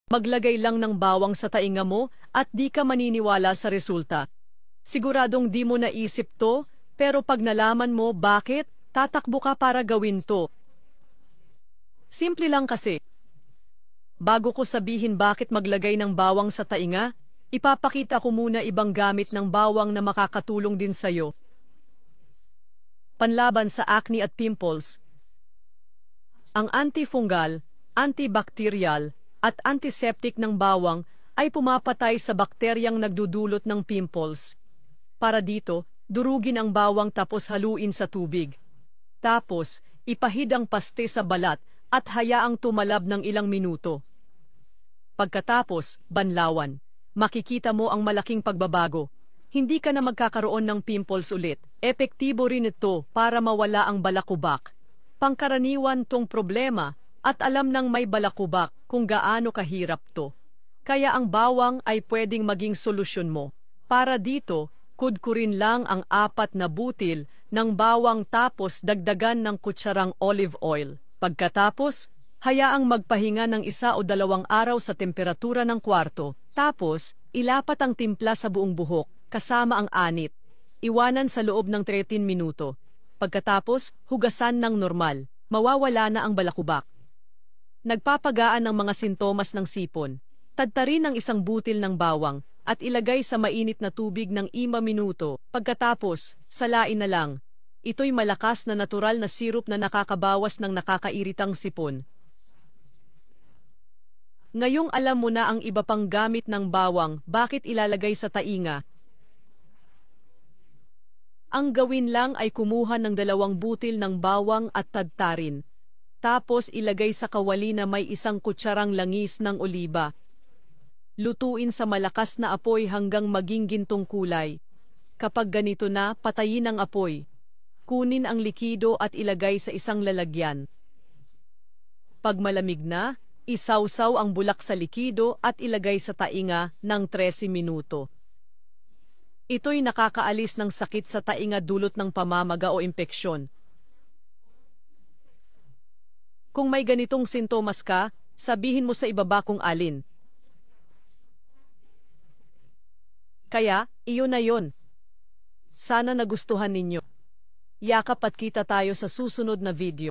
Maglagay lang ng bawang sa tainga mo at di ka maniniwala sa resulta. Siguradong di mo naisip to, pero pag nalaman mo bakit, tatakbo ka para gawin to. Simple lang kasi. Bago ko sabihin bakit maglagay ng bawang sa tainga, ipapakita ko muna ibang gamit ng bawang na makakatulong din sa'yo. Panlaban sa acne at pimples. Ang antifungal, antibacterial, at antiseptic ng bawang ay pumapatay sa bakteryang nagdudulot ng pimples. Para dito, durugin ang bawang tapos haluin sa tubig. Tapos, ipahid ang paste sa balat at hayaang tumalab ng ilang minuto. Pagkatapos, banlawan. Makikita mo ang malaking pagbabago. Hindi ka na magkakaroon ng pimples ulit. Epektibo rin ito para mawala ang balakubak. Pangkaraniwan tong problema at alam ng may balakubak kung gaano kahirap to. Kaya ang bawang ay pwedeng maging solusyon mo. Para dito, kudkurin lang ang 4 na butil ng bawang tapos dagdagan ng kutsarang olive oil. Pagkatapos, hayaang magpahinga ng 1 o 2 araw sa temperatura ng kwarto. Tapos, ilapat ang timpla sa buong buhok, kasama ang anit. Iwanan sa loob ng 13 minuto. Pagkatapos, hugasan ng normal. Mawawala na ang balakubak. Nagpapagaan ng mga sintomas ng sipon. Tadtarin ang 1 butil ng bawang at ilagay sa mainit na tubig ng 5 minuto. Pagkatapos, salain na lang. Ito'y malakas na natural na sirup na nakakabawas ng nakakairitang sipon. Ngayong alam mo na ang iba pang gamit ng bawang, bakit ilalagay sa tainga? Ang gawin lang ay kumuha ng 2 butil ng bawang at tadtarin. Tapos ilagay sa kawali na may 1 kutsarang langis ng oliba. Lutuin sa malakas na apoy hanggang maging gintong kulay. Kapag ganito na, patayin ang apoy. Kunin ang likido at ilagay sa 1 lalagyan. Pag malamig na, isawsaw ang bulak sa likido at ilagay sa tainga ng 13 minuto. Ito'y nakakaalis ng sakit sa tainga dulot ng pamamaga o impeksyon. Kung may ganitong sintomas ka, sabihin mo sa ibaba kung alin. Kaya, iyon na yon. Sana nagustuhan ninyo. Yakap at kita tayo sa susunod na video.